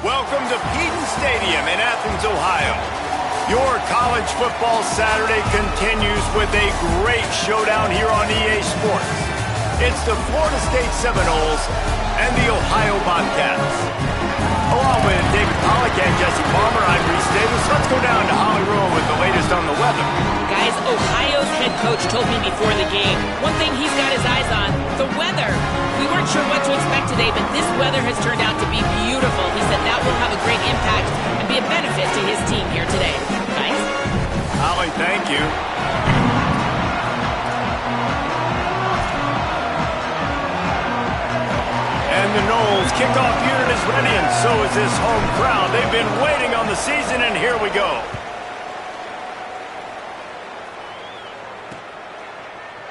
Welcome to Peden Stadium in Athens, Ohio. Your college football Saturday continues with a great showdown here on EA Sports. It's the Florida State Seminoles and the Ohio Bobcats. Along with David Pollack and Jesse Palmer, I'm Reese Davis. Let's go down to Hollywood with the latest on the weather. Guys, Ohio's head coach told me before the game, one thing he's got his eyes on, the weather. We weren't sure what to expect today, but this weather has turned out to be beautiful. He said that will have a great impact and be a benefit to his team here today. Guys? Holly, thank you. And the Noles kickoff unit is ready, and so is this home crowd. They've been waiting on the season, and here we go.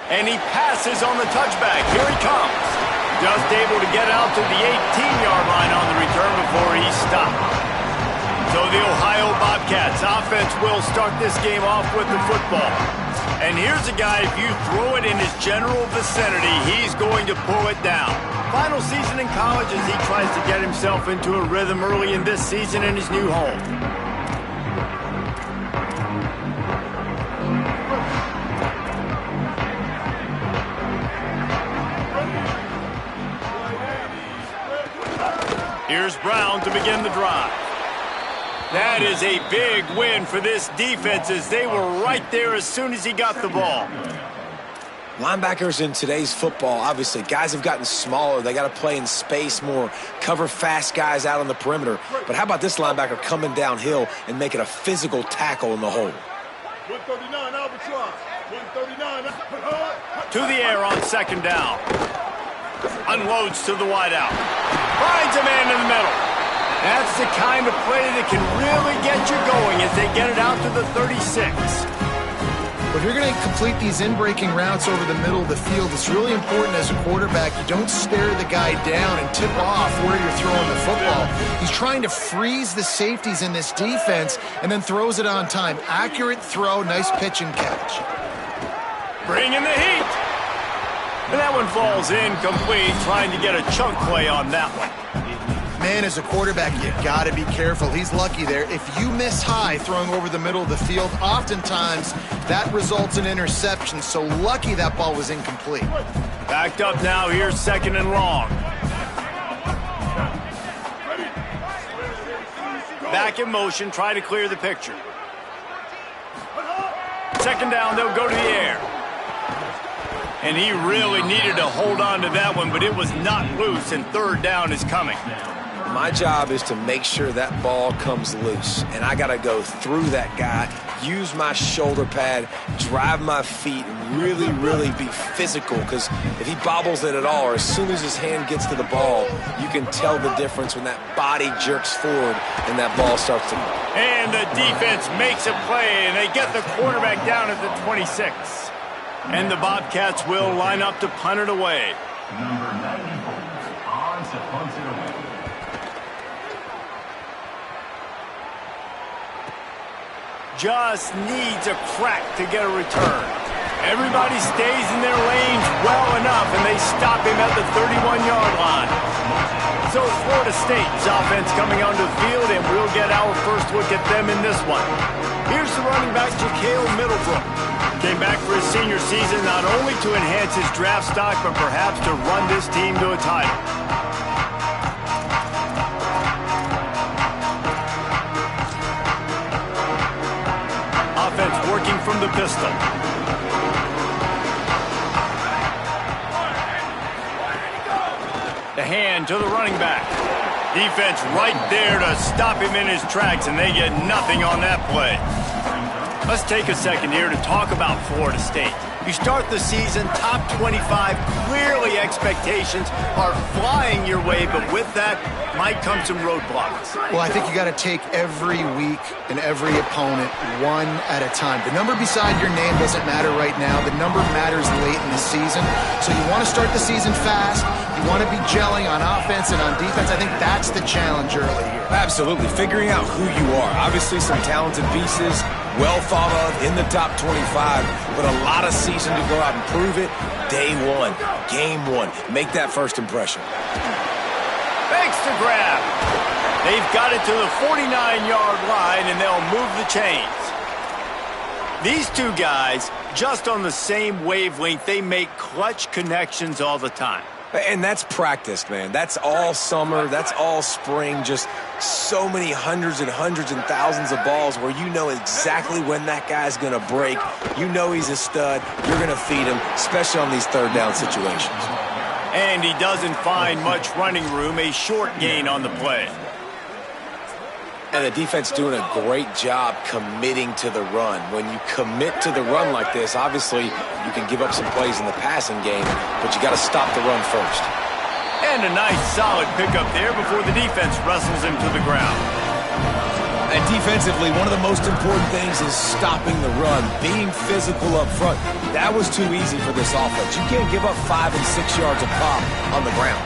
And he passes on the touchback. Here he comes. Just able to get out to the 18-yard line on the return before he stopped. So the Ohio Bobcats offense will start this game off with the football. And here's a guy, if you throw it in his general vicinity, he's going to pull it down. Final season in college as he tries to get himself into a rhythm early in this season in his new home. Here's Brown to begin the drive. That is a big win for this defense as they were right there as soon as he got the ball. Linebackers in today's football, obviously, guys have gotten smaller. They got to play in space more, cover fast guys out on the perimeter. But how about this linebacker coming downhill and making a physical tackle in the hole? 139 Albatross. 139. To the air on second down. Unloads to the wideout. Finds a man in the middle. That's the kind of play that can really get you going as they get it out to the 36. But if you're going to complete these in-breaking routes over the middle of the field, it's really important as a quarterback you don't stare the guy down and tip off where you're throwing the football. He's trying to freeze the safeties in this defense and then throws it on time. Accurate throw, nice pitch and catch. Bring in the heat. And that one falls incomplete, trying to get a chunk play on that one. Man, as a quarterback, you got to be careful. He's lucky there. If you miss high throwing over the middle of the field, oftentimes that results in interception. So lucky that ball was incomplete. Backed up now. Here's second and long. Back in motion. Try to clear the picture. Second down. They'll go to the air. And he really needed to hold on to that one, but it was not loose, and third down is coming. My job is to make sure that ball comes loose, and I got to go through that guy, use my shoulder pad, drive my feet, and really, really be physical, because if he bobbles it at all, or as soon as his hand gets to the ball, you can tell the difference when that body jerks forward and that ball starts to... And the defense makes a play, and they get the quarterback down at the 26. And the Bobcats will line up to punt it away. Number 94 on to punt it away. Just needs a crack to get a return. Everybody stays in their lanes well enough, and they stop him at the 31-yard line. So Florida State's offense coming onto the field, and we'll get our first look at them in this one. Here's the running back, Ja'Kale Middlebrook. Came back for his senior season not only to enhance his draft stock, but perhaps to run this team to a title. Offense working from the pistol. The hand to the running back. Defense right there to stop him in his tracks, and they get nothing on that play. Let's take a second here to talk about Florida State. You start the season top 25. Clearly expectations are flying your way, but with that might come some roadblocks. Well, I think you got to take every week and every opponent one at a time. The number beside your name doesn't matter right now. The number matters late in the season. So you want to start the season fast. You want to be gelling on offense and on defense. I think that's the challenge early here. Absolutely. Figuring out who you are. Obviously some talented pieces, well thought of in the top 25, but a lot of season to go out and prove it. Day one, game one. Make that first impression. Fakes to grab. They've got it to the 49-yard line, and they'll move the chains. These two guys, just on the same wavelength, they make clutch connections all the time. And that's practice, man. That's all summer. That's all spring. Just so many hundreds and thousands of balls where you know exactly when that guy's going to break. You know he's a stud. You're going to feed him, especially on these third down situations. And he doesn't find much running room, a short gain on the play. And the defense doing a great job committing to the run. When you commit to the run like this, obviously you can give up some plays in the passing game, but you got to stop the run first. And a nice solid pickup there before the defense wrestles him to the ground. And defensively, one of the most important things is stopping the run, being physical up front. That was too easy for this offense. You can't give up 5 and 6 yards a pop on the ground.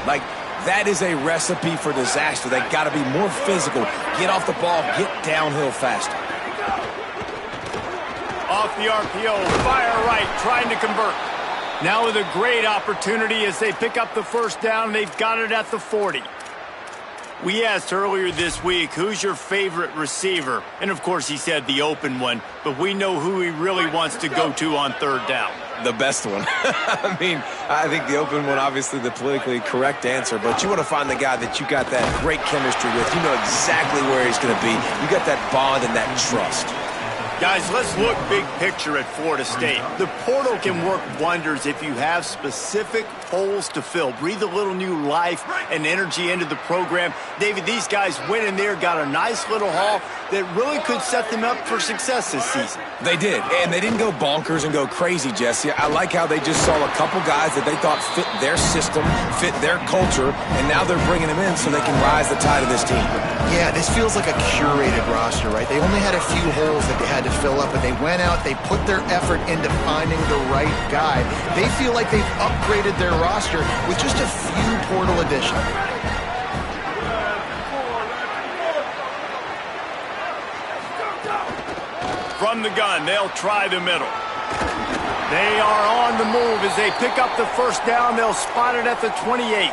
That is a recipe for disaster. They got to be more physical. Get off the ball, get downhill faster. Off the RPO, fire right, trying to convert. Now with a great opportunity as they pick up the first down. They've got it at the 40. We asked earlier this week, who's your favorite receiver? And of course he said the open one, but we know who he really wants to go to on third down. The best one. I think the open one, obviously the politically correct answer, but you want to find the guy that you got that great chemistry with. You know exactly where he's going to be. You got that bond and that trust. Guys, let's look big picture at Florida State. The portal can work wonders if you have specific holes to fill. Breathe a little new life and energy into the program. David, these guys went in there, got a nice little haul that really could set them up for success this season. They did, and they didn't go bonkers and go crazy, Jesse. I like how they just saw a couple guys that they thought fit their system, fit their culture, and now they're bringing them in so they can rise the tide of this team. Yeah, this feels like a curated roster, right? They only had a few holes that they had to fill up, but they went out, they put their effort into finding the right guy. They feel like they've upgraded their roster with just a few portal additions. From the gun, they'll try the middle. They are on the move as they pick up the first down. They'll spot it at the 28.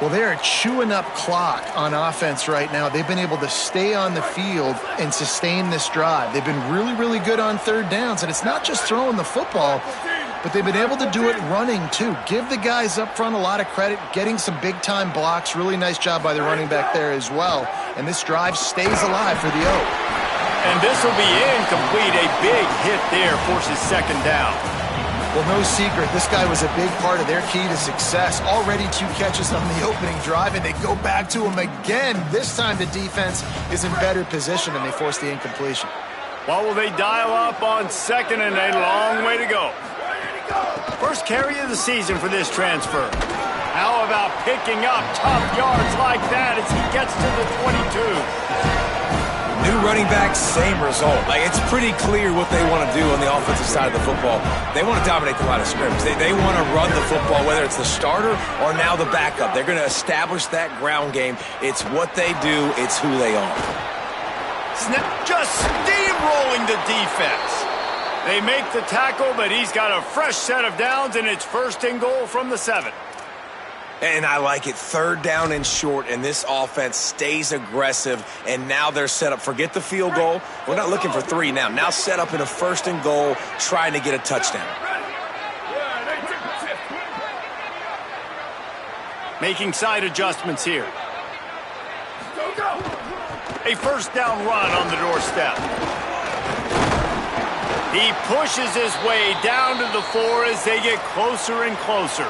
Well, they are chewing up clock on offense right now. They've been able to stay on the field and sustain this drive. They've been really, really good on third downs, and it's not just throwing the football, but they've been able to do it running, too. Give the guys up front a lot of credit, getting some big-time blocks. Really nice job by the running back there as well. And this drive stays alive for the O. And this will be incomplete. A big hit there forces second down. Well, no secret, this guy was a big part of their key to success. Already 2 catches on the opening drive, and they go back to him again. This time the defense is in better position, and they force the incompletion. Well, will they dial up on second, and a long way to go. First carry of the season for this transfer. How about picking up tough yards like that as he gets to the 22? New running back, same result. It's pretty clear what they want to do on the offensive side of the football. They want to dominate the line of scrimmage. They want to run the football, whether it's the starter or now the backup. They're going to establish that ground game. It's what they do. It's who they are. Snap, just steamrolling the defense. They make the tackle, but he's got a fresh set of downs, and it's first and goal from the 7. And I like it. Third down and short, and this offense stays aggressive, and now they're set up. Forget the field goal. We're not looking for 3 now. Now set up in a first and goal, trying to get a touchdown. Making side adjustments here. A first down run on the doorstep. He pushes his way down to the 4 as they get closer and closer.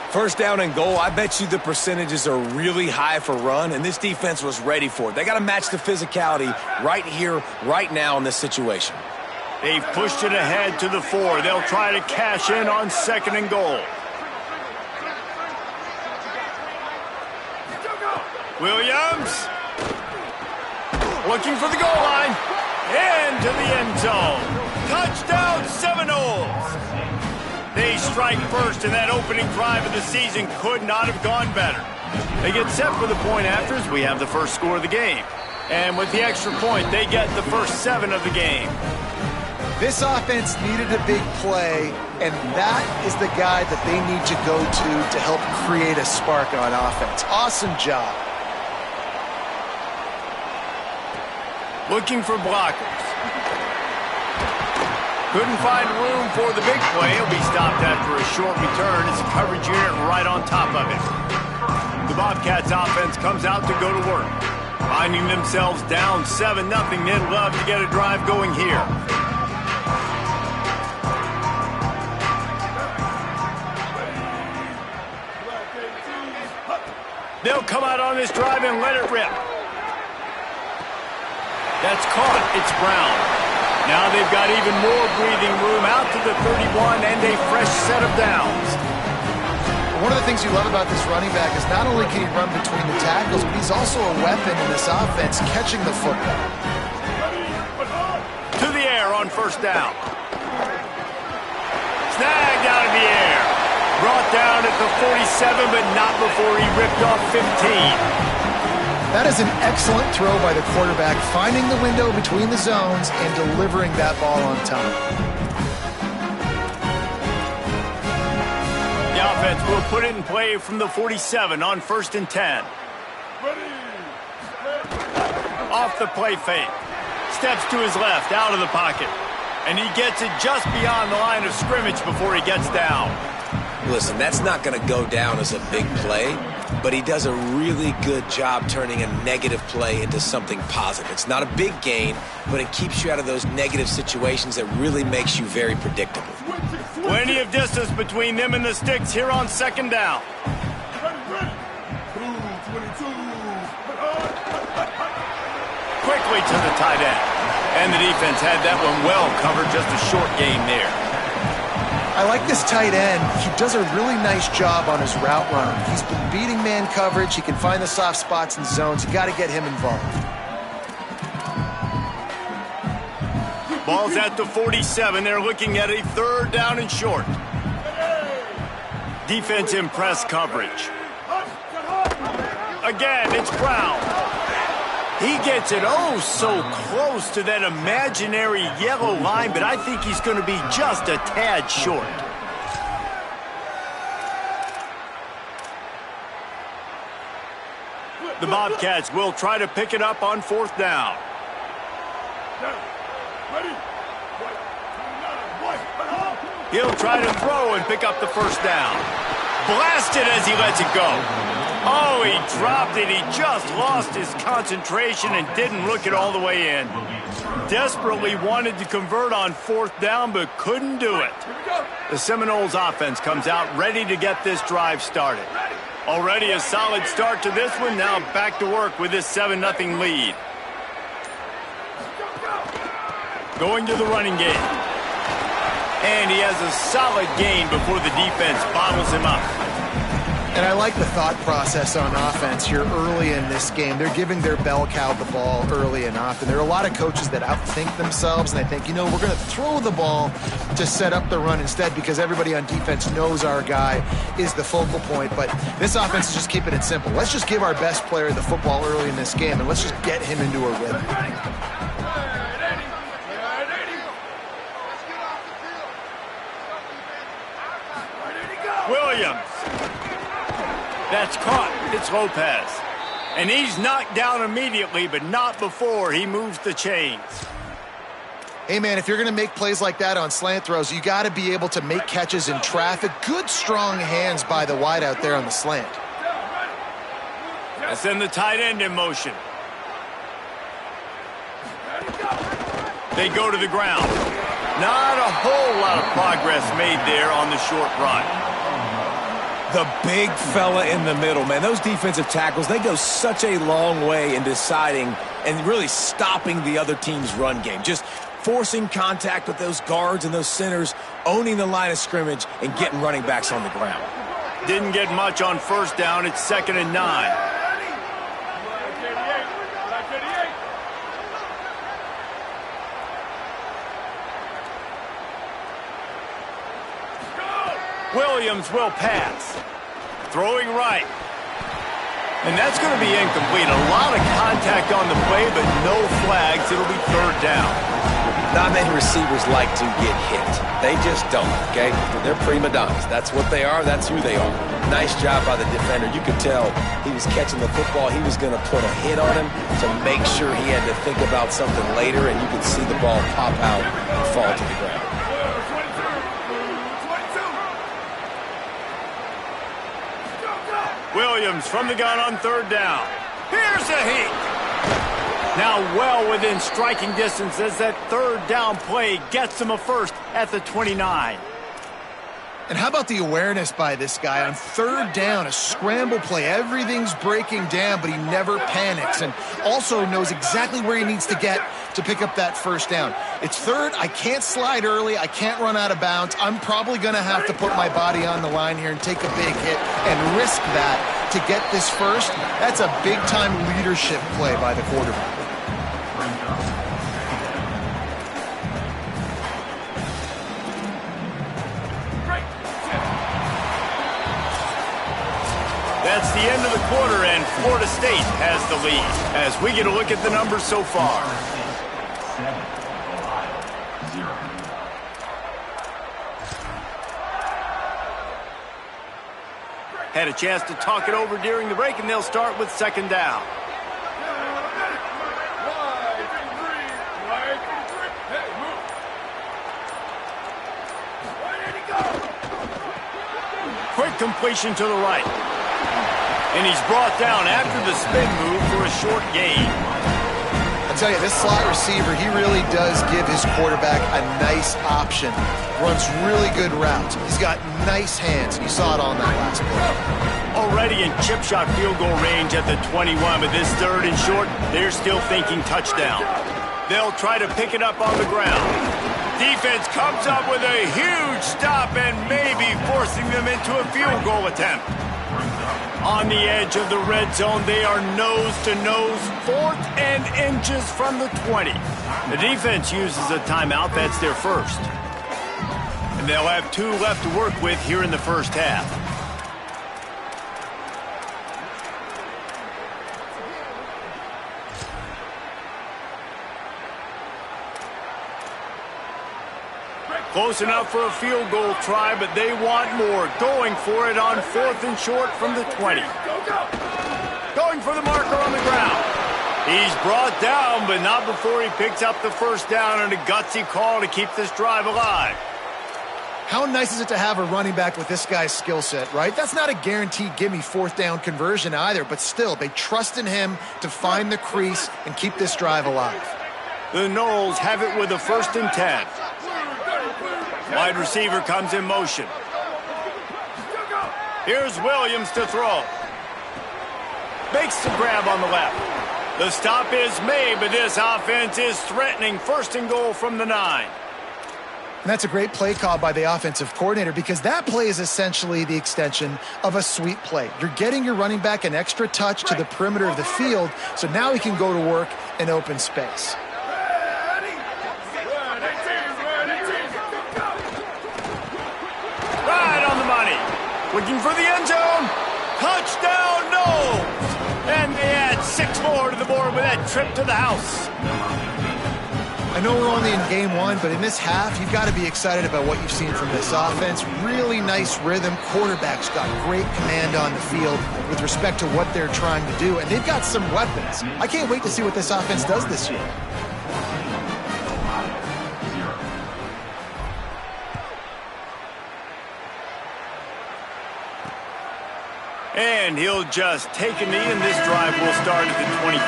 First down and goal, I bet you the percentages are really high for run, and this defense was ready for it. They got to match the physicality right here, right now in this situation. They've pushed it ahead to the 4. They'll try to cash in on second and goal. Williams looking for the goal line. Into the end zone. Touchdown Seminoles. They strike first, and that opening drive of the season could not have gone better. They get set for the point after as we have the first score of the game. And with the extra point, they get the first 7 of the game. This offense needed a big play, and that is the guy that they need to go to help create a spark on offense. Awesome job. Looking for blockers. Couldn't find room for the big play. He'll be stopped after a short return. It's a coverage unit right on top of it. The Bobcats offense comes out to go to work. Finding themselves down 7-0, they'd love to get a drive going here. They'll come out on this drive and let it rip. That's caught. It's Brown. Now they've got even more breathing room out to the 31 and a fresh set of downs. One of the things you love about this running back is not only can he run between the tackles, but he's also a weapon in this offense catching the football. To the air on first down. Snagged out of the air. Brought down at the 47, but not before he ripped off 15. That is an excellent throw by the quarterback, finding the window between the zones and delivering that ball on time. The offense will put it in play from the 47 on 1st and 10. Off the play fake. Steps to his left, out of the pocket. And he gets it just beyond the line of scrimmage before he gets down. Listen, that's not going to go down as a big play, but he does a really good job turning a negative play into something positive. It's not a big gain, but it keeps you out of those negative situations that really makes you very predictable. Plenty of distance between them and the sticks here on 2nd down. Quickly to the tight end. And the defense had that one well covered, just a short gain there. I like this tight end. He does a really nice job on his route running. He's been beating man coverage. He can find the soft spots and zones. You got to get him involved. Ball's at the 47. They're looking at a 3rd down and short. Defense in press coverage. Again, it's Brown. He gets it oh so close to that imaginary yellow line, but I think he's going to be just a tad short. The Bobcats will try to pick it up on 4th down. He'll try to throw and pick up the 1st down. Blasted as he lets it go. Oh, he dropped it. He just lost his concentration and didn't look it all the way in. Desperately wanted to convert on 4th down, but couldn't do it. The Seminoles offense comes out ready to get this drive started. Already a solid start to this one. Now back to work with this 7-0 lead. Going to the running game. And he has a solid gain before the defense bottles him up. And I like the thought process on offense here early in this game. They're giving their bell cow the ball early and often. There are a lot of coaches that outthink themselves, and they think, you know, we're going to throw the ball to set up the run instead because everybody on defense knows our guy is the focal point. But this offense is just keeping it simple. Let's just give our best player the football early in this game, and let's just get him into a rhythm. Williams. That's caught. It's Lopez. And he's knocked down immediately, but not before he moves the chains. Hey, man, if you're going to make plays like that on slant throws, you got to be able to make catches in traffic. Good, strong hands by the wide out there on the slant. That's in the tight end in motion. They go to the ground. Not a whole lot of progress made there on the short run. The big fella in the middle, man. Those defensive tackles, they go such a long way in deciding and really stopping the other team's run game. Just forcing contact with those guards and those centers, owning the line of scrimmage, and getting running backs on the ground. Didn't get much on 1st down. It's 2nd and 9. Williams will pass. Throwing right. And that's going to be incomplete. A lot of contact on the play, but no flags. It'll be third down. Not many receivers like to get hit. They just don't, okay? They're prima donnas. That's what they are. That's who they are. Nice job by the defender. You could tell he was catching the football. He was going to put a hit on him to make sure he had to think about something later, and you could see the ball pop out and fall to the ground. Williams from the gun on third down. Here's a heat. Now well within striking distance as that third down play gets him a first at the 29. And how about the awareness by this guy on third down, a scramble play. Everything's breaking down, but he never panics and also knows exactly where he needs to get to pick up that first down. It's third. I can't slide early. I can't run out of bounds. I'm probably going to have to put my body on the line here and take a big hit and risk that to get this first. That's a big-time leadership play by the quarterback. That's the end of the quarter, and Florida State has the lead as we get a look at the numbers so far. 7, Ohio, 0. Had a chance to talk it over during the break, and they'll start with second down. Quick completion to the right. And he's brought down after the spin move for a short gain. I tell you, this slot receiver, he really does give his quarterback a nice option. Runs really good routes. He's got nice hands. You saw it on that last play. Already in chip shot field goal range at the 21, but this third and short, they're still thinking touchdown. They'll try to pick it up on the ground. Defense comes up with a huge stop and maybe forcing them into a field goal attempt. On the edge of the red zone, they are nose to nose, 4th and inches from the 20. The defense uses a timeout. That's their first. And they'll have 2 left to work with here in the first half. Close enough for a field goal try, but they want more. Going for it on 4th and short from the 20. Going for the marker on the ground. He's brought down, but not before he picks up the first down and a gutsy call to keep this drive alive. How nice is it to have a running back with this guy's skill set, right? That's not a guaranteed gimme 4th down conversion either, but still, they trust in him to find the crease and keep this drive alive. The Noles have it with a 1st and 10. Wide receiver comes in motion. Here's Williams to throw. Makes the grab on the left. The stop is made, but this offense is threatening 1st and goal from the 9. And that's a great play call by the offensive coordinator because that play is essentially the extension of a sweep play. You're getting your running back an extra touch to the perimeter of the field, so now he can go to work in open space. Looking for the end zone. Touchdown, no! And they add 6 more to the board with that trip to the house. I know we're only in game 1, but in this half, you've got to be excited about what you've seen from this offense. Really nice rhythm. Quarterback's got great command on the field with respect to what they're trying to do, and they've got some weapons. I can't wait to see what this offense does this year. And he'll just take a knee, and this drive will start at the 25.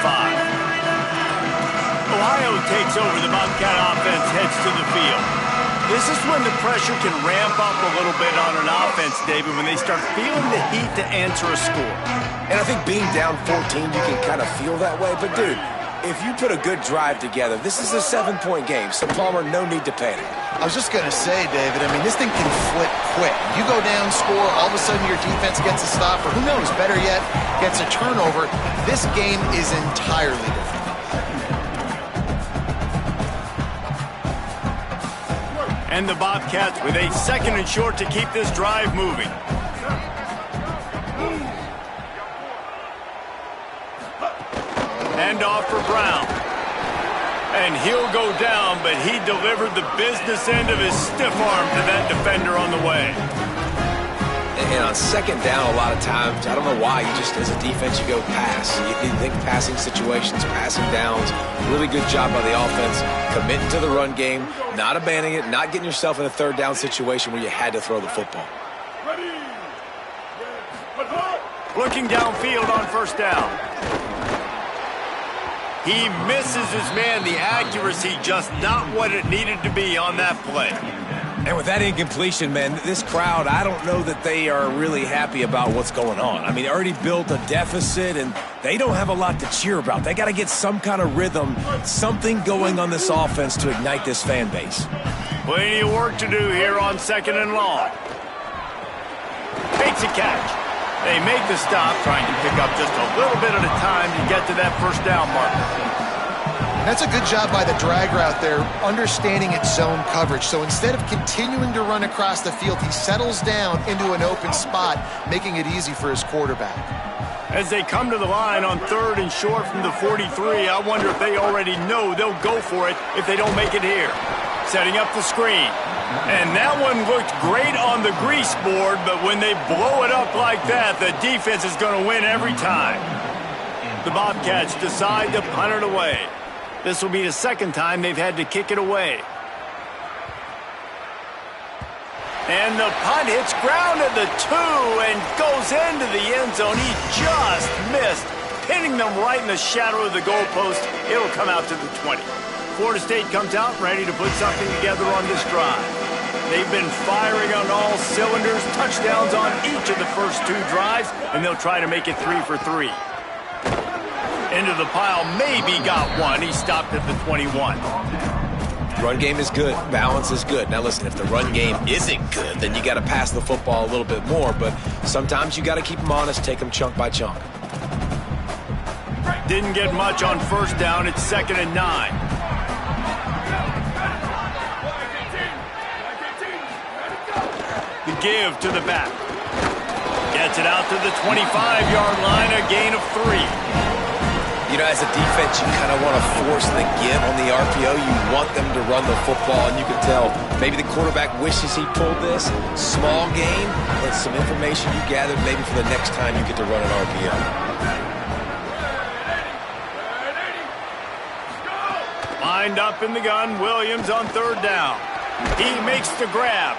Ohio takes over. The Bobcat offense heads to the field. This is when the pressure can ramp up a little bit on an offense, David, when they start feeling the heat to answer a score. And I think being down 14, you can kind of feel that way. But, dude, if you put a good drive together, this is a 7-point game. So, Palmer, no need to panic. I was just going to say, David, I mean, this thing can flip quick. You go down, score, all of a sudden your defense gets a stop, or who knows, better yet, gets a turnover. This game is entirely different. And the Bobcats with a 2nd and short to keep this drive moving. Hand off for Brown. And he'll go down, but he delivered the business end of his stiff arm to that defender on the way. And on second down, a lot of times, I don't know why, you just, as a defense, you go pass. You think passing situations, passing downs. Really good job by the offense, committing to the run game, not abandoning it, not getting yourself in a third down situation where you had to throw the football. Looking downfield on first down. He misses his man. The accuracy just not what it needed to be on that play. And with that incompletion, man, this crowd, I don't know that they are really happy about what's going on. I mean, they already built a deficit, and they don't have a lot to cheer about. They got to get some kind of rhythm, something going on this offense to ignite this fan base. Plenty of work to do here on second and long. Takes a catch. They make the stop, trying to pick up just a little bit at a time to get to that first down marker. That's a good job by the drag route there, understanding its zone coverage. So instead of continuing to run across the field, he settles down into an open spot, making it easy for his quarterback. As they come to the line on third and short from the 43, I wonder if they already know they'll go for it if they don't make it here. Setting up the screen. And that one looked great on the grease board, but when they blow it up like that, the defense is going to win every time. The Bobcats decide to punt it away. This will be the second time they've had to kick it away. And the punt hits ground at the 2 and goes into the end zone. He just missed, pinning them right in the shadow of the goalpost. It'll come out to the 20. Florida State comes out ready to put something together on this drive. They've been firing on all cylinders, touchdowns on each of the first 2 drives, and they'll try to make it 3 for 3. Into the pile, maybe got one. He stopped at the 21. Run game is good. Balance is good. Now listen, if the run game isn't good, then you got to pass the football a little bit more. But sometimes you got to keep them honest, take them chunk by chunk. Didn't get much on first down. It's 2nd and 9. The give to the back. Gets it out to the 25-yard line, a gain of 3. You know, as a defense, you kind of want to force the give on the RPO. You want them to run the football, and you can tell maybe the quarterback wishes he pulled this. Small gain, but some information you gathered maybe for the next time you get to run an RPO. Lined up in the gun, Williams on third down. He makes the grab.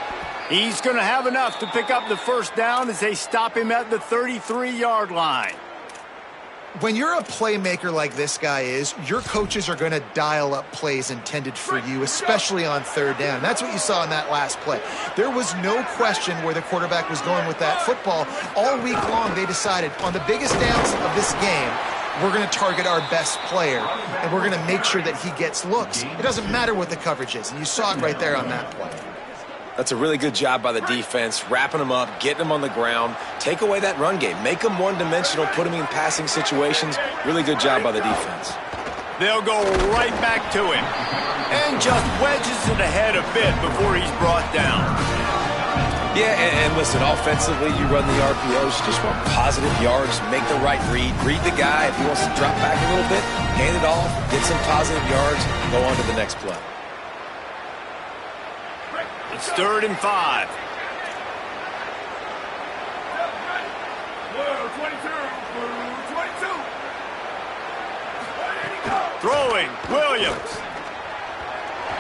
He's going to have enough to pick up the first down as they stop him at the 33-yard line. When you're a playmaker like this guy is, your coaches are going to dial up plays intended for you, especially on third down. That's what you saw in that last play. There was no question where the quarterback was going with that football. All week long, they decided on the biggest downs of this game, we're going to target our best player, and we're going to make sure that he gets looks. It doesn't matter what the coverage is, and you saw it right there on that play. That's a really good job by the defense, wrapping them up, getting them on the ground. Take away that run game. Make them one-dimensional, put them in passing situations. Really good job by the defense. They'll go right back to him and just wedges it ahead a bit before he's brought down. Yeah, and listen, offensively, you run the RPOs. You just want positive yards, make the right read. Read the guy. If he wants to drop back a little bit, hand it off, get some positive yards, go on to the next play. It's 3rd and 5. Throwing, Williams.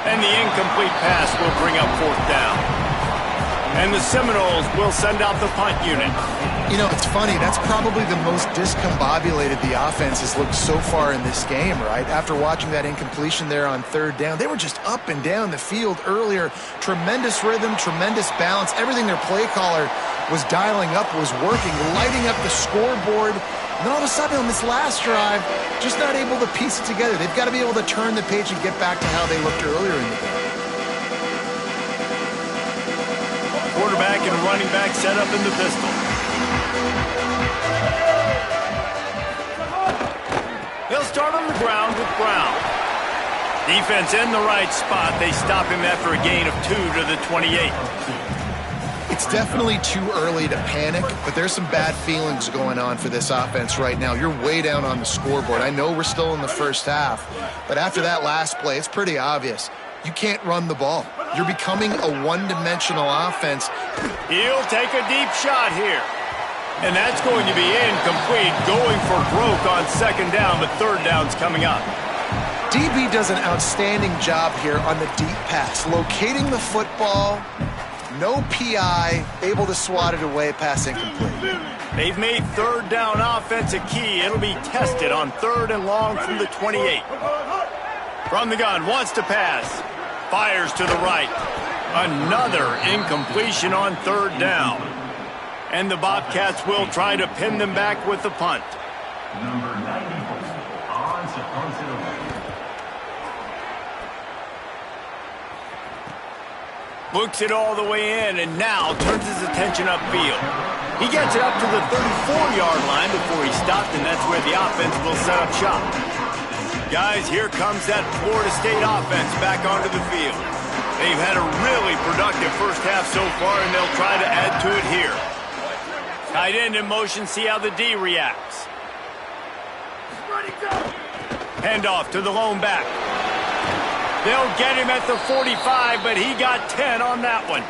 And the incomplete pass will bring up 4th down. And the Seminoles will send out the punt unit. You know, it's funny. That's probably the most discombobulated the offense has looked so far in this game, right? After watching that incompletion there on third down, they were just up and down the field earlier. Tremendous rhythm, tremendous balance. Everything their play caller was dialing up was working, lighting up the scoreboard. And then all of a sudden on this last drive, just not able to piece it together. They've got to be able to turn the page and get back to how they looked earlier in the game. Quarterback and running back set up in the pistol. He'll start on the ground with Brown. Defense in the right spot. They stop him after a gain of 2 to the 28. It's definitely too early to panic, but there's some bad feelings going on for this offense right now. You're way down on the scoreboard. I know we're still in the first half, but after that last play, it's pretty obvious. You can't run the ball. You're becoming a one-dimensional offense. He'll take a deep shot here. And that's going to be incomplete, going for broke on second down, but third down's coming up. DB does an outstanding job here on the deep pass, locating the football, no PI, able to swat it away, pass incomplete. They've made third down offense a key. It'll be tested on third and long from the 28. From the gun, wants to pass. Fires to the right. Another incompletion on third down. And the Bobcats will try to pin them back with the punt. Number 94 on to punt it away. Looks it all the way in and now turns his attention upfield. He gets it up to the 34-yard line before he stopped, and that's where the offense will set up shop. Guys, here comes that Florida State offense back onto the field. They've had a really productive first half so far, and they'll try to add to it here. Tight end in motion, see how the D reacts. Handoff to the lone back. They'll get him at the 45, but he got 10 on that one.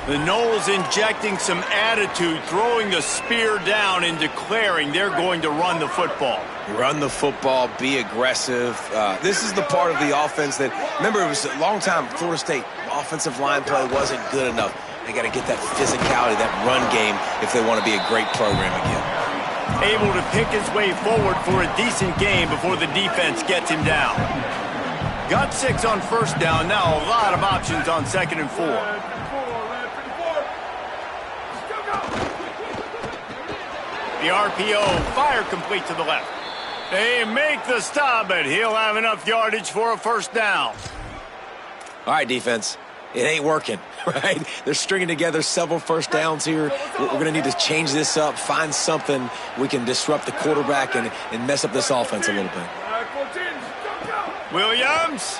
The Noles injecting some attitude, throwing the spear down and declaring they're going to run the football. Run the football, be aggressive. This is the part of the offense that, remember, it was a long time, Florida State offensive line play wasn't good enough. They got to get that physicality, that run game, if they want to be a great program again. Able to pick his way forward for a decent game before the defense gets him down. Got 6 on first down, now a lot of options on second and 4. The RPO, fire complete to the left. They make the stop, but he'll have enough yardage for a first down. All right, defense. It ain't working, right? They're stringing together several first downs here. We're going to need to change this up, find something we can disrupt the quarterback and mess up this offense a little bit. Williams.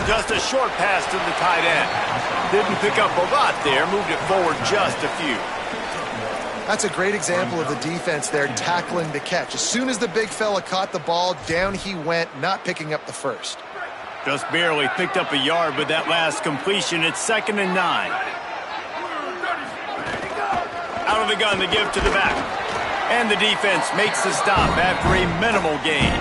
Just a short pass to the tight end. Didn't pick up a lot there, moved it forward just a few. That's a great example of the defense there tackling the catch. As soon as the big fella caught the ball, down he went, not picking up the first. Just barely picked up a yard with that last completion. It's 2nd and 9. Out of the gun, the give to the back. And the defense makes the stop after a minimal gain.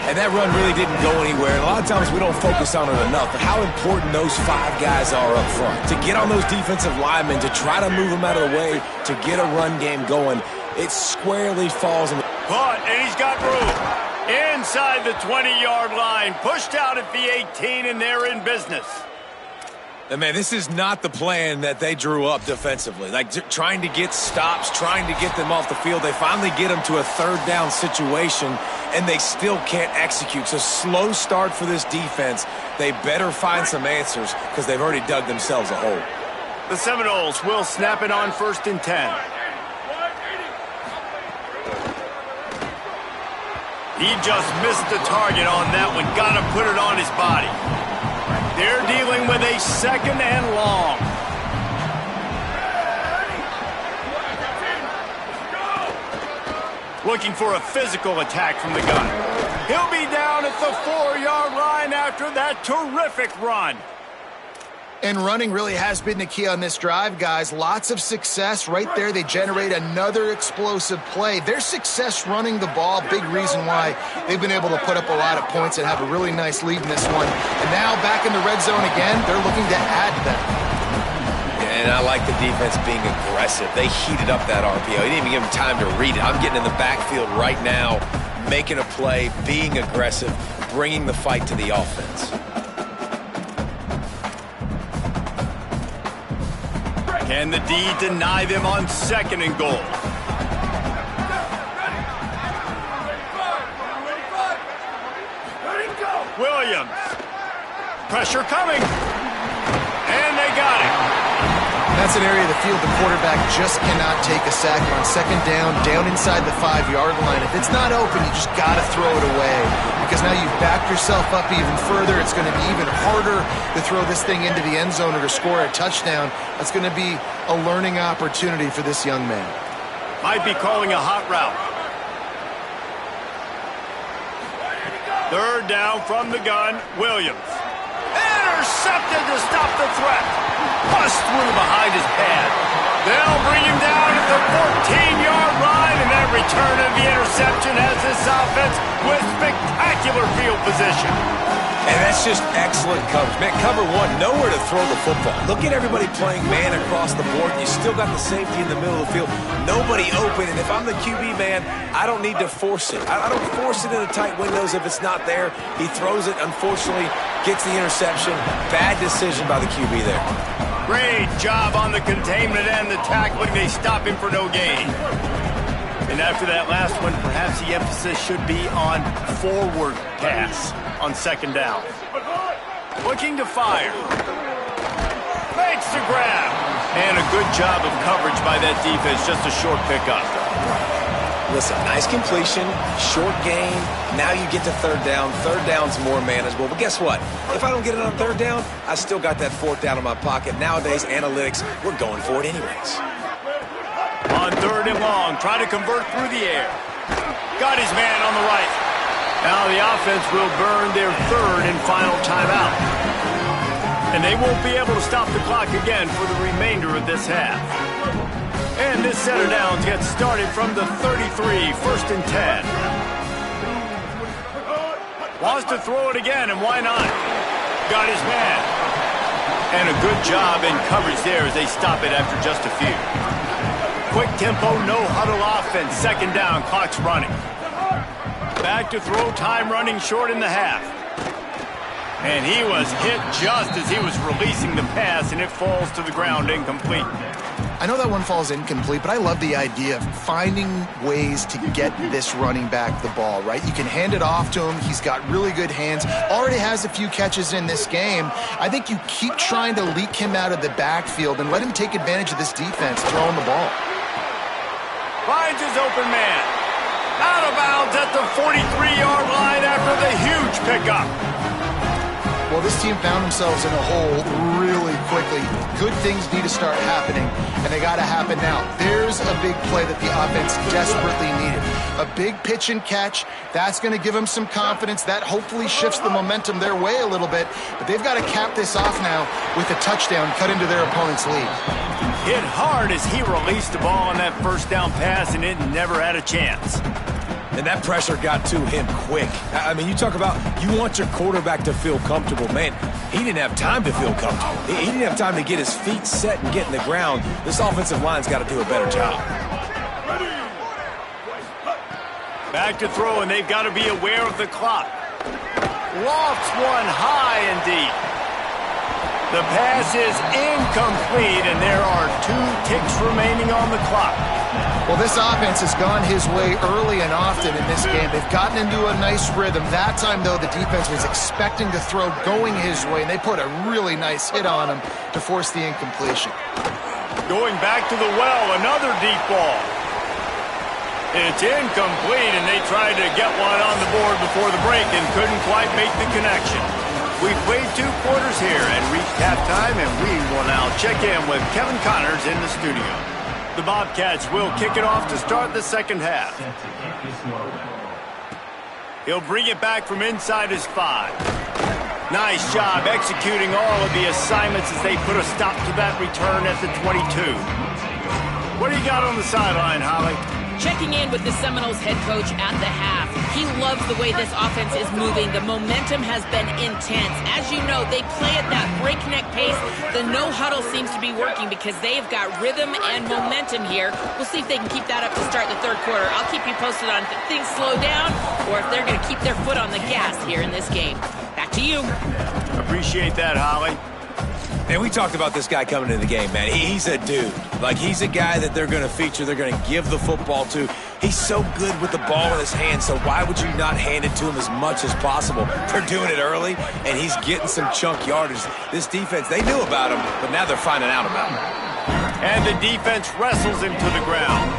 And that run really didn't go anywhere. And a lot of times we don't focus on it enough, but how important those 5 guys are up front. To get on those defensive linemen, to try to move them out of the way, to get a run game going, it squarely falls in the... Caught, and he's got room. Inside the 20-yard line, pushed out at the 18, and they're in business. And man, this is not the plan that they drew up defensively. Like trying to get stops, trying to get them off the field. They finally get them to a third down situation, and they still can't execute. So slow start for this defense. They better find some answers because they've already dug themselves a hole. The Seminoles will snap it on 1st and 10. He just missed the target on that one. Got to put it on his body. They're dealing with a 2nd and long. Looking for a physical attack from the gun. He'll be down at the 4-yard line after that terrific run. And running really has been the key on this drive, guys. Lots of success right there. They generate another explosive play. Their success running the ball, big reason why they've been able to put up a lot of points and have a really nice lead in this one. And now back in the red zone again, they're looking to add to that. And I like the defense being aggressive. They heated up that RPO. He didn't even give him time to read it. I'm getting in the backfield right now, making a play, being aggressive, bringing the fight to the offense. Can the D deny them on 2nd and goal? Williams. Pressure coming. And they got it. That's an area of the field the quarterback just cannot take a sack on. Second down, down inside the 5-yard line. If it's not open, you just got to throw it away because now you've backed yourself up even further. It's going to be even harder to throw this thing into the end zone or to score a touchdown. That's going to be a learning opportunity for this young man. Might be calling a hot route. Third down from the gun, Williams. Intercepted to stop the threat. Bust through behind his pad. They'll bring him down at the 14-yard line, and that return of the interception has this offense with spectacular field position. And that's just excellent coverage. Man, cover one, nowhere to throw the football. Look at everybody playing man across the board. You still got the safety in the middle of the field. Nobody open, and if I'm the QB man, I don't need to force it. I don't force it into tight windows if it's not there. He throws it, unfortunately, gets the interception. Bad decision by the QB there. Great job on the containment and the tackling. They stop him for no gain. And after that last one, perhaps the emphasis should be on forward pass on second down. Looking to fire. Makes the grab. And a good job of coverage by that defense. Just a short pickup. Listen, nice completion, short gain. Now you get to third down. Third down's more manageable. But guess what? If I don't get it on third down, I still got that fourth down in my pocket. Nowadays, analytics, we're going for it anyways. On third and long, try to convert through the air. Got his man on the right. Now the offense will burn their third and final timeout. And they won't be able to stop the clock again for the remainder of this half. And this set of downs gets started from the 33, first and 10. Wants to throw it again, and why not? Got his man. And a good job in coverage there as they stop it after just a few. Quick tempo, no huddle offense. Second down, clock's running. Back to throw, time running short in the half. And he was hit just as he was releasing the pass, and it falls to the ground incomplete. I know that one falls incomplete, but I love the idea of finding ways to get this running back the ball, right? You can hand it off to him. He's got really good hands. Already has a few catches in this game. I think you keep trying to leak him out of the backfield and let him take advantage of this defense throwing the ball. Finds his open man. Out of bounds at the 43-yard line after the huge pickup. Well, this team found themselves in a hole really quickly. Good things need to start happening, and they got to happen now. There's a big play that the offense desperately needed. A big pitch and catch. That's going to give them some confidence. That hopefully shifts the momentum their way a little bit, but they've got to cap this off now with a touchdown cut into their opponent's lead. Hit hard as he released the ball on that first down pass, and it never had a chance. And that pressure got to him quick. I mean, you talk about you want your quarterback to feel comfortable. Man, he didn't have time to feel comfortable. He didn't have time to get his feet set and get in the ground. This offensive line's got to do a better job. Back to throw, and they've got to be aware of the clock. Lofts one high and deep. The pass is incomplete, and there are 2 ticks remaining on the clock. Well, this offense has gone his way early and often in this game. They've gotten into a nice rhythm. That time, though, the defense was expecting to throw going his way, and they put a really nice hit on him to force the incompletion. Going back to the well, another deep ball. It's incomplete, and they tried to get one on the board before the break and couldn't quite make the connection. We've played 2 quarters here and reached halftime, and we will now check in with Kevin Connors in the studio. The Bobcats will kick it off to start the second half. He'll bring it back from inside his 5. Nice job executing all of the assignments as they put a stop to that return at the 22. What do you got on the sideline, Holly? Checking in with the Seminoles head coach at the half. He loves the way this offense is moving. The momentum has been intense. As you know, they play at that breakneck pace. The no huddle seems to be working because they've got rhythm and momentum here. We'll see if they can keep that up to start the third quarter. I'll keep you posted on if things slow down or if they're going to keep their foot on the gas here in this game. Back to you. Appreciate that, Holly. And we talked about this guy coming into the game, man. He's a dude. Like, he's a guy that they're going to feature, they're going to give the football to. He's so good with the ball in his hand, so why would you not hand it to him as much as possible? They're doing it early, and he's getting some chunk yardage. This defense, they knew about him, but now they're finding out about him. And the defense wrestles him to the ground.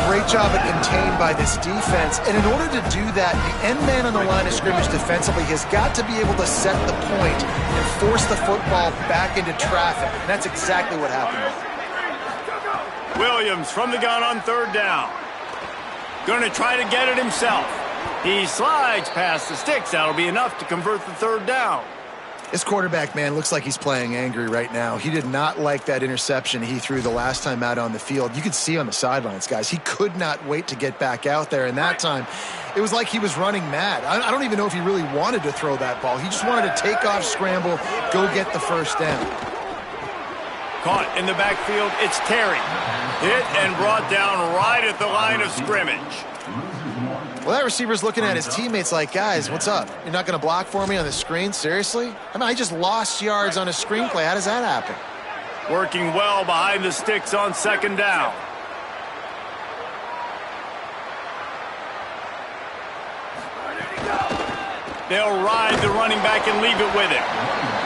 Great job at contained by this defense. And in order to do that, the end man on the line of scrimmage defensively has got to be able to set the point and force the football back into traffic. And that's exactly what happened. Williams from the gun on third down. Going to try to get it himself. He slides past the sticks. That'll be enough to convert the third down. This quarterback, man, looks like he's playing angry right now. He did not like that interception he threw the last time out on the field. You could see on the sidelines, guys, he could not wait to get back out there. And that time, it was like he was running mad. I don't even know if he really wanted to throw that ball. He just wanted to take off, scramble, go get the first down. Caught in the backfield, it's Terry. Hit and brought down right at the line of scrimmage. Well, that receiver's looking at his teammates like, guys, what's up? You're not going to block for me on the screen? Seriously? I mean, I just lost yards on a screenplay. How does that happen? Working well behind the sticks on second down. They'll ride the running back and leave it with him.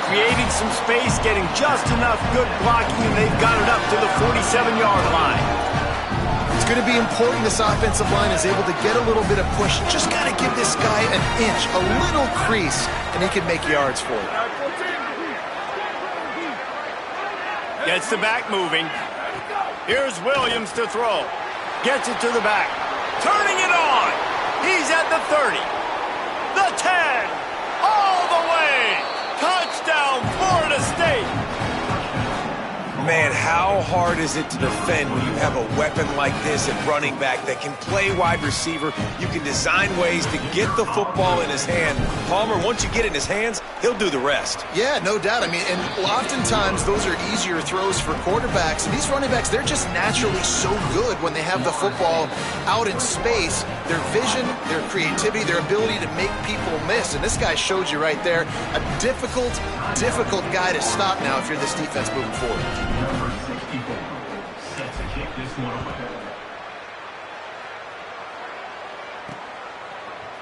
Creating some space, getting just enough good blocking, and they've got it up to the 47-yard line. It's going to be important this offensive line is able to get a little bit of push. Just got to give this guy an inch, a little crease, and he can make yards for you. Gets the back moving. Here's Williams to throw. Gets it to the back. Turning it on. He's at the 30. The 10. All the way. Touchdown, Florida State. Man, how hard is it to defend when you have a weapon like this at running back that can play wide receiver? You can design ways to get the football in his hand. Palmer, once you get it in his hands, he'll do the rest. Yeah, no doubt. I mean, and oftentimes those are easier throws for quarterbacks. And these running backs, they're just naturally so good when they have the football out in space. Their vision, their creativity, their ability to make people miss. And this guy showed you right there, a difficult guy to stop now if you're this defense moving forward. Number 64 set to kick this one away.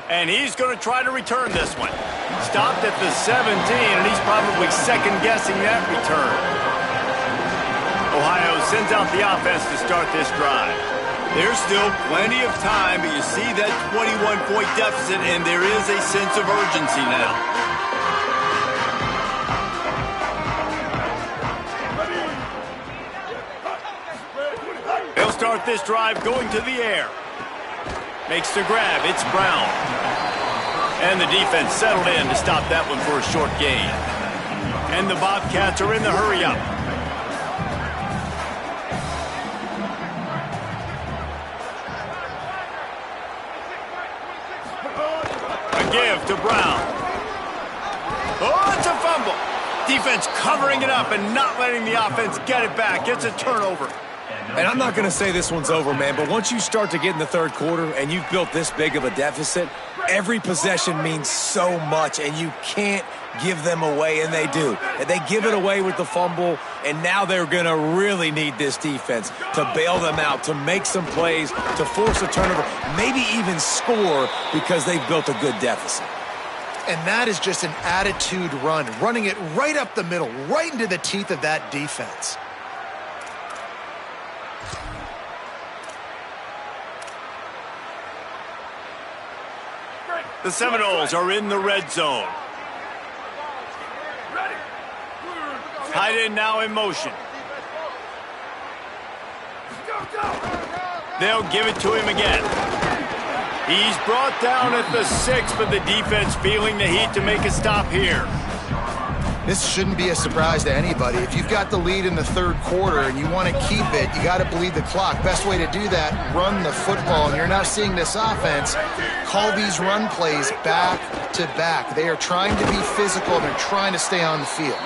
And he's going to try to return this one. Stopped at the 17, and he's probably second-guessing that return. Ohio sends out the offense to start this drive. There's still plenty of time, but you see that 21-point deficit, and there is a sense of urgency now. They'll start this drive going to the air. Makes the grab. It's Brown. And the defense settled in to stop that one for a short gain. And the Bobcats are in the hurry-up. A give to Brown. Oh, it's a fumble. Defense covering it up and not letting the offense get it back. It's a turnover. And I'm not going to say this one's over, man, but once you start to get in the third quarter and you've built this big of a deficit, every possession means so much, and you can't give them away, and they do. And they give it away with the fumble, and now they're going to really need this defense to bail them out, to make some plays, to force a turnover, maybe even score because they've built a good deficit. And that is just an attitude run, running it right up the middle, right into the teeth of that defense. The Seminoles are in the red zone. Tight end now in motion. They'll give it to him again. He's brought down at the 6, but the defense feeling the heat to make a stop here. This shouldn't be a surprise to anybody. If you've got the lead in the third quarter and you want to keep it, you got to bleed the clock. Best way to do that, run the football. And you're now seeing this offense call these run plays back to back. They are trying to be physical. They're trying to stay on the field.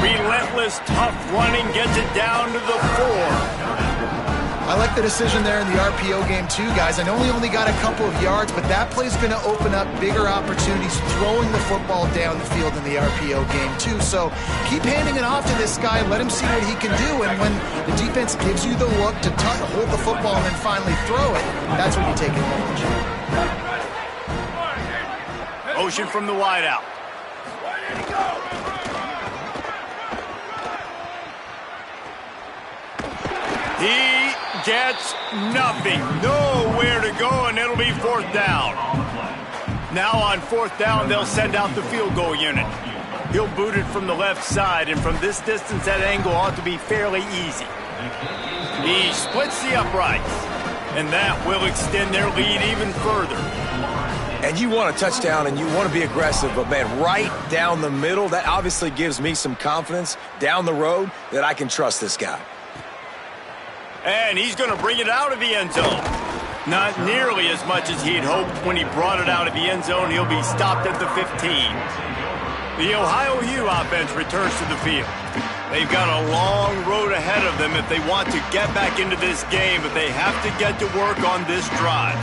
Relentless, tough running gets it down to the 4. I like the decision there in the RPO game too, guys. I know he only got a couple of yards, but that play's going to open up bigger opportunities throwing the football down the field in the RPO game too. So keep handing it off to this guy. Let him see what he can do. And when the defense gives you the look to hold the football and then finally throw it, that's when you take advantage. Motion from the wideout. He gets nothing. Nowhere to go, and it'll be fourth down. Now on fourth down, they'll send out the field goal unit. He'll boot it from the left side, and from this distance, that angle ought to be fairly easy. He splits the uprights, and that will extend their lead even further. And you want a touchdown and you want to be aggressive, but, man, right down the middle, that obviously gives me some confidence down the road that I can trust this guy. And he's going to bring it out of the end zone. Not nearly as much as he'd hoped when he brought it out of the end zone. He'll be stopped at the 15. The Ohio U offense returns to the field. They've got a long road ahead of them if they want to get back into this game, but they have to get to work on this drive.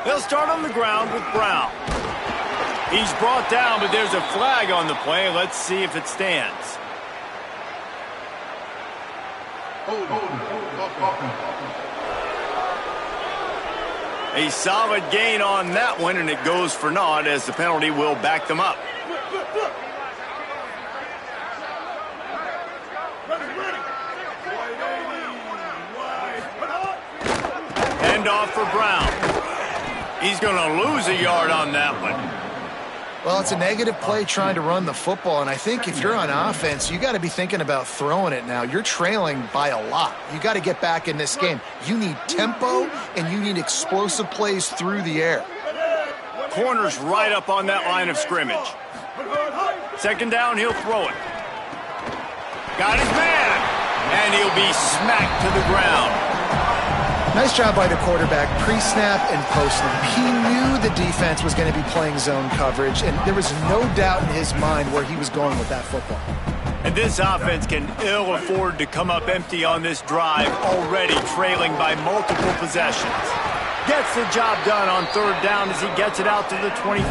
They'll start on the ground with Brown. He's brought down, but there's a flag on the play. Let's see if it stands. A solid gain on that one, and it goes for naught as the penalty will back them up. Hand off for Brown. He's going to lose a yard on that one. Well, it's a negative play trying to run the football, and I think if you're on offense, you got to be thinking about throwing it now. You're trailing by a lot. You got to get back in this game. You need tempo, and you need explosive plays through the air. Corner's right up on that line of scrimmage. Second down, he'll throw it. Got his man, and he'll be smacked to the ground. Nice job by the quarterback, pre-snap and post-snap. He knew the defense was going to be playing zone coverage, and there was no doubt in his mind where he was going with that football. And this offense can ill afford to come up empty on this drive, already trailing by multiple possessions. Gets the job done on third down as he gets it out to the 25.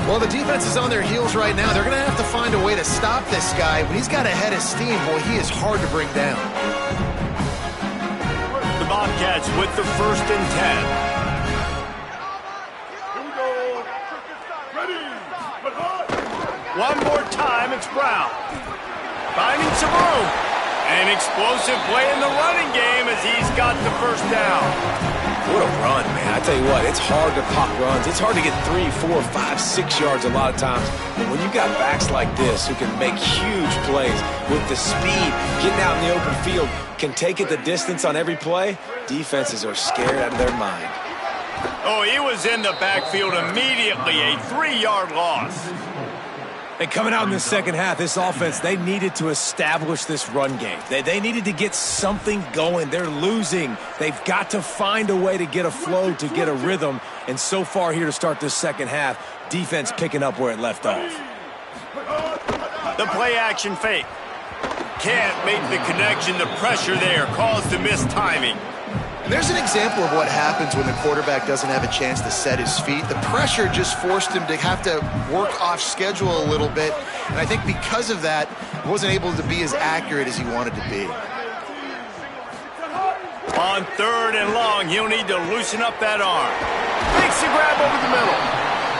Well, the defense is on their heels right now. They're going to have to find a way to stop this guy. When he's got a head of steam, boy, he is hard to bring down. Bobcats with the 1st and 10. Here we go. Ready. One more time, it's Brown. Finding some room. An explosive play in the running game as he's got the first down. What a run, man. I tell you what, it's hard to pop runs. It's hard to get 3, 4, 5, 6 yards a lot of times. But when you got backs like this who can make huge plays with the speed, getting out in the open field, can take it the distance on every play, defenses are scared out of their mind. Oh, he was in the backfield immediately. A 3-yard loss. And coming out in the second half, this offense, they needed to establish this run game. They needed to get something going. They're losing. They've got to find a way to get a flow, to get a rhythm. And so far here to start this second half, defense picking up where it left off. The play action fake. Can't make the connection. The pressure there caused the missed timing. There's an example of what happens when the quarterback doesn't have a chance to set his feet. The pressure just forced him to have to work off schedule a little bit. And I think because of that, he wasn't able to be as accurate as he wanted to be. On third and long, he'll need to loosen up that arm. Makes the grab over the middle.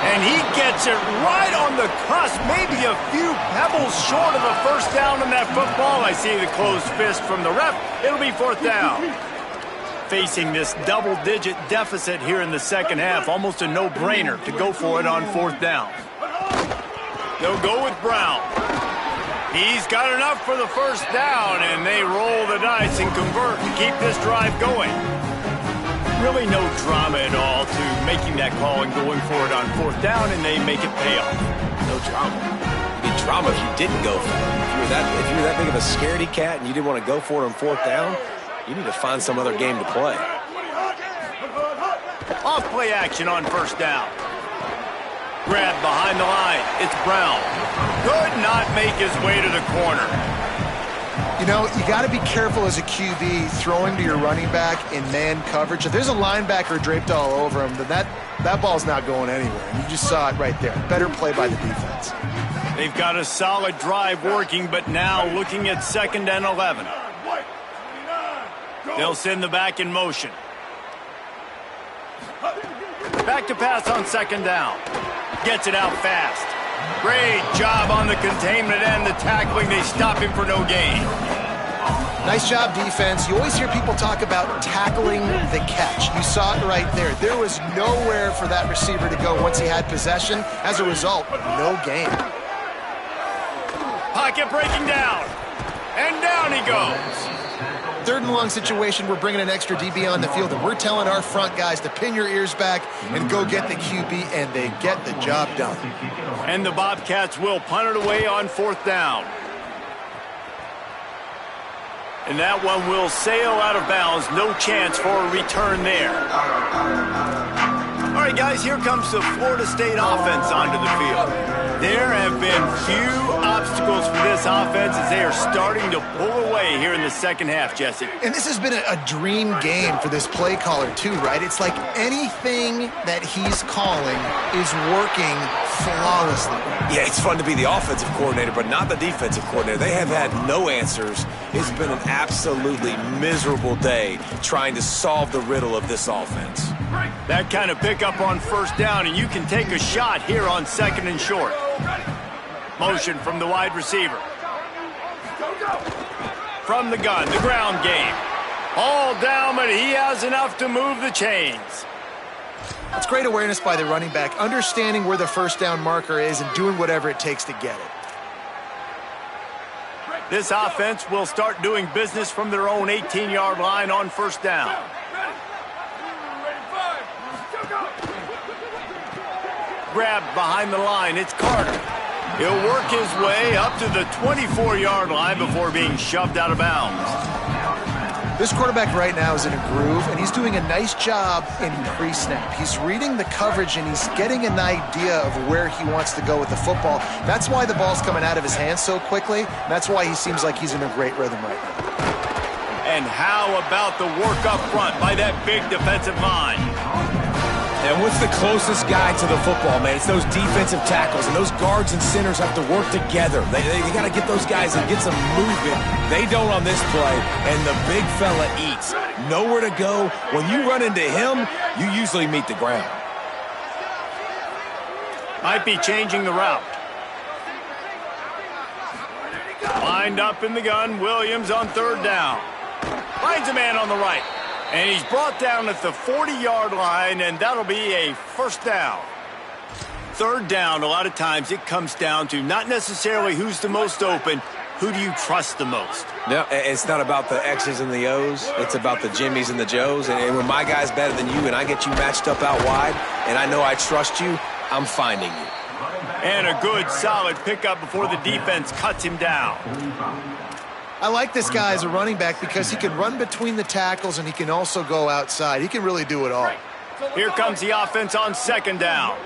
And he gets it right on the cusp, maybe a few pebbles short of a first down on that football. I see the closed fist from the ref. It'll be fourth down. Facing this double-digit deficit here in the second half, almost a no-brainer to go for it on fourth down. They'll go with Brown. He's got enough for the first down, and they roll the dice and convert to keep this drive going. Really no drama at all to making that call and going for it on fourth down, and they make it pay off. No drama. It'd be drama if you didn't go for it. If you were that big of a scaredy cat and you didn't want to go for it on fourth down, you need to find some other game to play. Off play action on first down. Grab behind the line. It's Brown. Could not make his way to the corner. You know, you got to be careful as a QB throwing to your running back in man coverage. If there's a linebacker draped all over him, then that ball's not going anywhere. And you just saw it right there. Better play by the defense. They've got a solid drive working, but now looking at 2nd and 11. They'll send the back in motion. Back to pass on 2nd down. Gets it out fast. Great job on the containment and the tackling. They stop him for no gain. Nice job, defense. You always hear people talk about tackling the catch. You saw it right there. There was nowhere for that receiver to go once he had possession. As a result, no gain. Pocket breaking down. And down he goes. Third and long situation, we're bringing an extra DB on the field, and we're telling our front guys to pin your ears back and go get the QB, and they get the job done. And the Bobcats will punt it away on 4th down. And that one will sail out of bounds. No chance for a return there. All right, guys, here comes the Florida State offense onto the field. There have been few obstacles for this offense as they are starting to pull away here in the second half, Jesse. And this has been a dream game for this play caller, too, right? It's like anything that he's calling is working flawlessly. Yeah, it's fun to be the offensive coordinator, but not the defensive coordinator. They have had no answers. It's been an absolutely miserable day trying to solve the riddle of this offense. That kind of pickup on 1st down, and you can take a shot here on 2nd and short. Motion from the wide receiver. From the gun, the ground game. All down, but he has enough to move the chains. It's great awareness by the running back, understanding where the 1st down marker is and doing whatever it takes to get it. This offense will start doing business from their own 18-yard line on 1st down. Grabbed behind the line, it's Carter. He'll work his way up to the 24-yard line before being shoved out of bounds. This quarterback right now is in a groove, and he's doing a nice job in pre-snap. He's reading the coverage, and he's getting an idea of where he wants to go with the football. That's why the ball's coming out of his hands so quickly. That's why he seems like he's in a great rhythm right now. And how about the work up front by that big defensive line? And what's the closest guy to the football, man? It's those defensive tackles, and those guards and centers have to work together. They got to get those guys and get some movement. They don't on this play, and the big fella eats. Nowhere to go. When you run into him, you usually meet the ground. Might be changing the route. Lined up in the gun, Williams on 3rd down. Finds a man on the right. And he's brought down at the 40-yard line, and that'll be a 1st down. 3rd down, a lot of times it comes down to not necessarily who's the most open, who do you trust the most? No, it's not about the X's and the O's. It's about the Jimmys and the Joes. And when my guy's better than you and I get you matched up out wide, and I know I trust you, I'm finding you. And a good, solid pickup before the defense cuts him down. I like this guy as a running back because he can run between the tackles and he can also go outside. He can really do it all. Here comes the offense on 2nd down.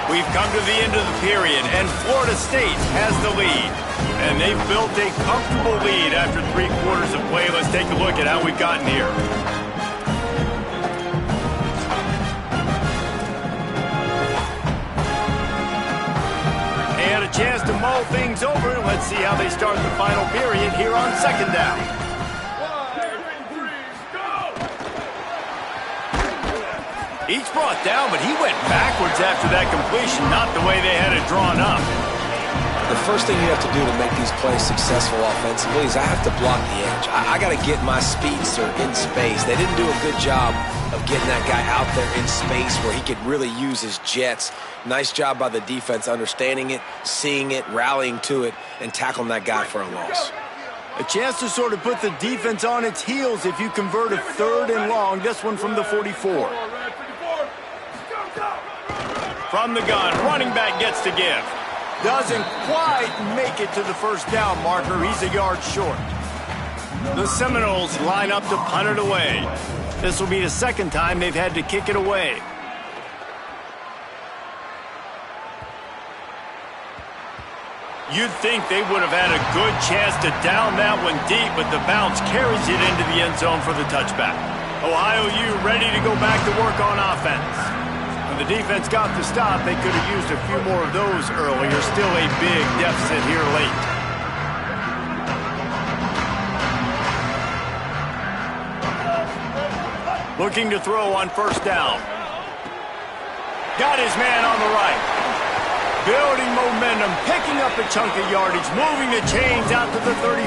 We've come to the end of the period, and Florida State has the lead. And they've built a comfortable lead after 3 quarters of play. Let's take a look at how we've gotten here. They had a chance to mull things over. Let's see how they start the final period here on 2nd down. 1, 2, 3, go! Each brought down, but he went backwards after that completion, not the way they had it drawn up. The first thing you have to do to make these plays successful offensively is I have to block the edge. I got to get my speedster in space. They didn't do a good job of getting that guy out there in space where he could really use his jets. Nice job by the defense understanding it, seeing it, rallying to it, and tackling that guy for a loss. A chance to sort of put the defense on its heels if you convert a 3rd and long. This one from the 44. From the gun, running back gets to give. Doesn't quite make it to the 1st down marker. He's a yard short. The Seminoles line up to punt it away. This will be the 2nd time they've had to kick it away. You'd think they would have had a good chance to down that one deep, but the bounce carries it into the end zone for the touchback. Ohio U ready to go back to work on offense. When the defense got the stop, they could have used a few more of those earlier. Still a big deficit here late. Looking to throw on first down. Got his man on the right. Building momentum, picking up a chunk of yardage, moving the chains out to the 34.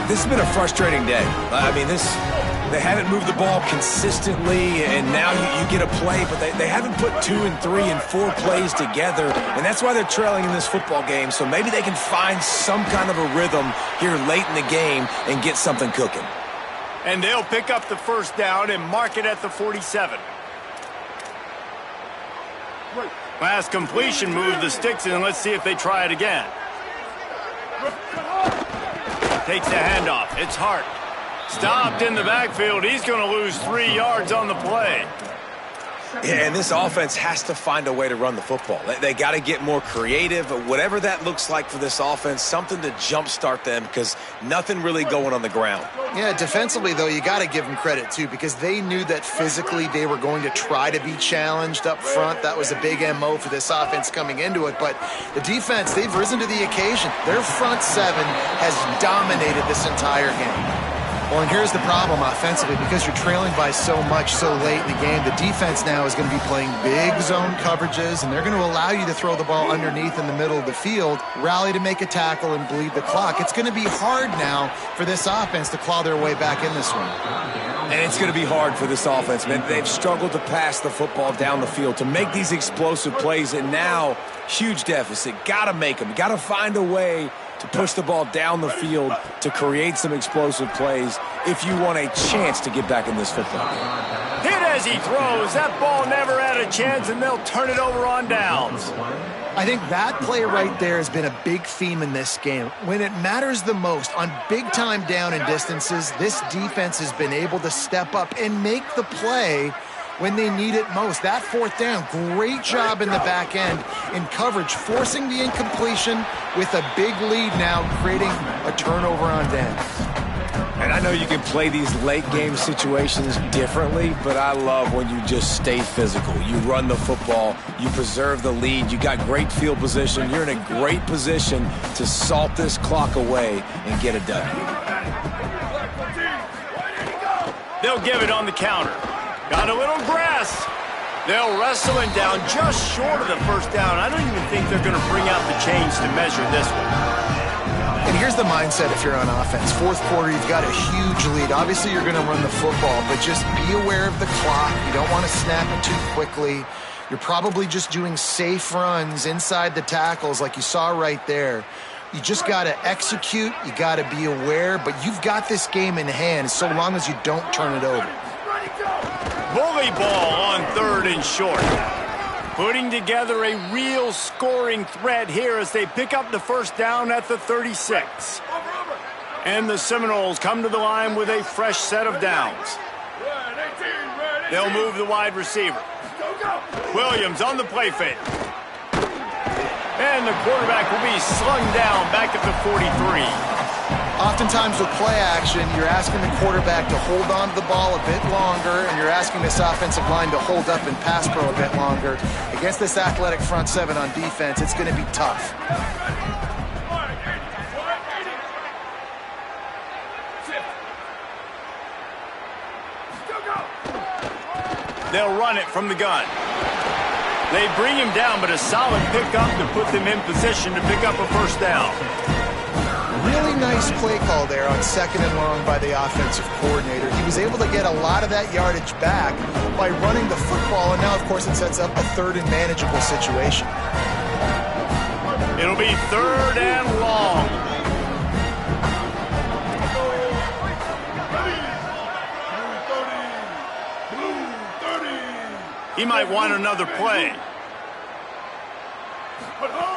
This has been a frustrating day. I mean, they haven't moved the ball consistently, and now you get a play, but they haven't put 2 and 3 and 4 plays together, and that's why they're trailing in this football game. So maybe they can find some kind of a rhythm here late in the game and get something cooking. And they'll pick up the first down and mark it at the 47. Last completion moved the sticks in. Let's see if they try it again. Takes the handoff. It's Hart. Stopped in the backfield. He's going to lose 3 yards on the play. Yeah, and this offense has to find a way to run the football. They got to get more creative, whatever that looks like for this offense, something to jumpstart them because nothing really going on the ground. Yeah, defensively, though, you got to give them credit, too, because they knew that physically they were going to try to be challenged up front. That was a big MO for this offense coming into it. But the defense, they've risen to the occasion. Their front seven has dominated this entire game. Well, and here's the problem offensively, because you're trailing by so much so late in the game, the defense now is going to be playing big zone coverages, and they're going to allow you to throw the ball underneath in the middle of the field, rally to make a tackle, and bleed the clock. It's going to be hard now for this offense to claw their way back in this one. And it's going to be hard for this offense, man. They've struggled to pass the football down the field, to make these explosive plays, and now huge deficit. Got to make them. Got to find a way to push the ball down the field to create some explosive plays if you want a chance to get back in this football game. Hit as he throws. That ball never had a chance, and they'll turn it over on downs. I think that play right there has been a big theme in this game. When it matters the most, on big-time down and distances, this defense has been able to step up and make the play when they need it most. That fourth down, great job in the back end in coverage, forcing the incompletion with a big lead now, creating a turnover on downs. And I know you can play these late-game situations differently, but I love when you just stay physical. You run the football, you preserve the lead, you got great field position, you're in a great position to salt this clock away and get a W. They'll give it on the counter. Got a little grass. They'll wrestle him down just short of the first down. I don't even think they're going to bring out the chains to measure this one. And here's the mindset if you're on offense. Fourth quarter, you've got a huge lead. Obviously, you're going to run the football, but just be aware of the clock. You don't want to snap it too quickly. You're probably just doing safe runs inside the tackles like you saw right there. You just got to execute. You got to be aware, but you've got this game in hand so long as you don't turn it over. Bully ball on third and short. Putting together a real scoring threat here as they pick up the first down at the 36. And the Seminoles come to the line with a fresh set of downs. They'll move the wide receiver. Williams on the play fake. And the quarterback will be slung down back at the 43. Oftentimes with play action, you're asking the quarterback to hold on to the ball a bit longer, and you're asking this offensive line to hold up and pass pro a bit longer. Against this athletic front seven on defense, it's going to be tough. They'll run it from the gun. They bring him down, but a solid pickup to put them in position to pick up a first down. Really nice play call there on second and long by the offensive coordinator. He was able to get a lot of that yardage back by running the football, and now, of course, it sets up a third and manageable situation. It'll be third and long. He might want another play.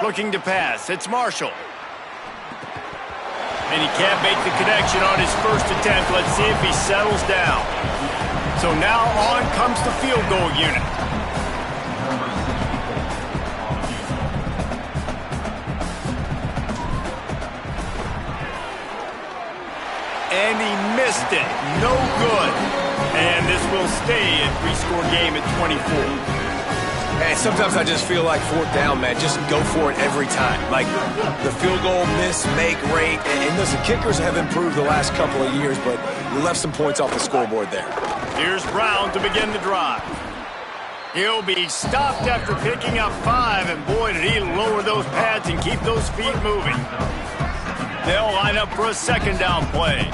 Looking to pass. It's Marshall. And he can't make the connection on his first attempt. Let's see if he settles down. So now on comes the field goal unit. And he missed it. No good. And this will stay a three-score game at 24. And sometimes I just feel like fourth down, man, just go for it every time. Like the field goal miss, make rate. And listen, kickers have improved the last couple of years, but you left some points off the scoreboard there. Here's Brown to begin the drive. He'll be stopped after picking up 5, and boy, did he lower those pads and keep those feet moving. They'll line up for a second down play.